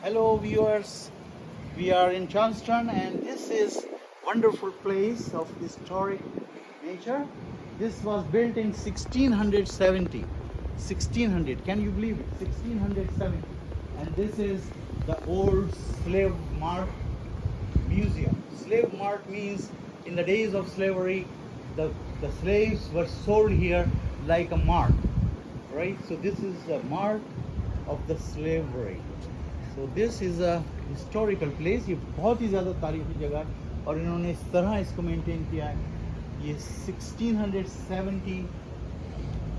Hello viewers, we are in Charleston and this is wonderful place of historic nature. This was built in 1670. 1600, can you believe it? 1670. And this is the old slave mart museum. Slave mart means in the days of slavery, the slaves were sold here like a mart, right? So this is the mart of the slavery. So this is a historical place. ये बहुत ही ज़्यादा तारीखी जगह है और इन्होंने इस तरह इसको मेंटेन किया है. ये 1670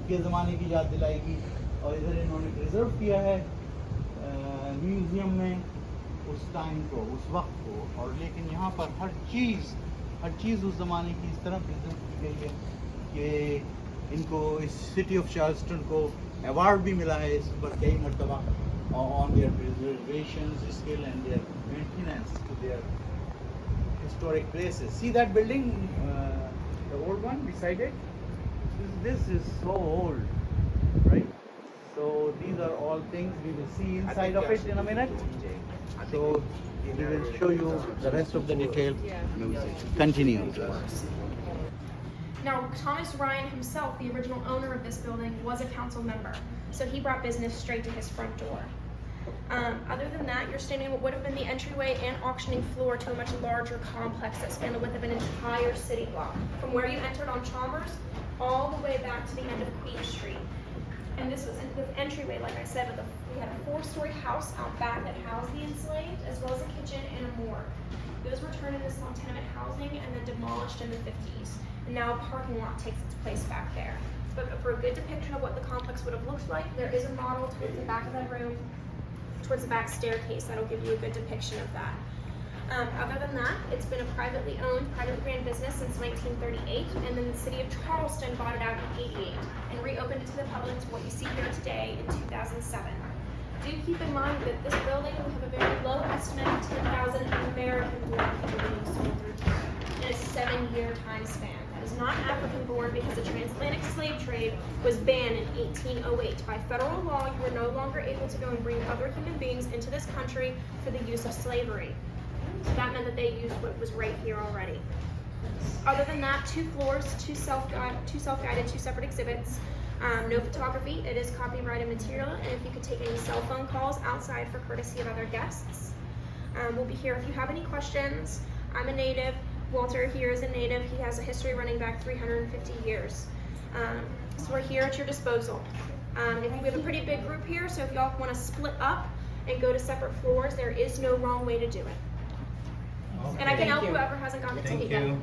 के ज़माने की याद दिलाएगी और इधर इन्होंने प्रिजर्व किया है म्यूज़ियम में उस टाइम को, उस वक्त को. और लेकिन यहाँ पर हर चीज़ उस ज़माने की इस तरह प्रिजर्व की गई है कि इनको इस सिटी ऑफ चार्ल्सटन को अवार्ड भी मिला है इस पर कई मरतबा on their preservation skill and their maintenance to their historic places. See that building, the old one beside it? This is so old, right? So these are all things we will see inside of it in a minute. So we will show you the rest of the detail. Continue. Now, Thomas Ryan himself, the original owner of this building, was a council member, so he brought business straight to his front door. Other than that, you're standing on what would have been the entryway and auctioning floor to a much larger complex that spanned the width of an entire city block, from where you entered on Chalmers all the way back to the end of Queen Street. And this was the entryway, like I said, we had a 4-story house out back that housed the enslaved, as well as a kitchen and a morgue. Those were turned into small tenement housing and then demolished in the 50s. And now a parking lot takes its place back there. But for a good depiction of what the complex would have looked like, there is a model towards the back of that room, towards the back staircase, that'll give you a good depiction of that. Other than that, it's been a privately owned, privately ran business since 1938, and then the city of Charleston bought it out in 88 and reopened it to the public to what you see here today in 2007. Do keep in mind that this building will have a very low estimate of 10,000 American-born people being sold through time in a 7-year time span. That is not African-born because the transatlantic slave trade was banned in 1808. By federal law, you were no longer able to go and bring other human beings into this country for the use of slavery. So that meant that they used what was right here already. Other than that, 2 floors, 2 self-guided, 2 separate exhibits. No photography, it is copyrighted material, and if you could take any cell phone calls outside for courtesy of other guests. We'll be here if you have any questions. I'm a native. Walter here is a native. He has a history running back 350 years. So we're here at your disposal. We have a pretty big group here, so if y'all want to split up and go to separate floors, there is no wrong way to do it. Okay. And I can help whoever hasn't gotten the ticket yet.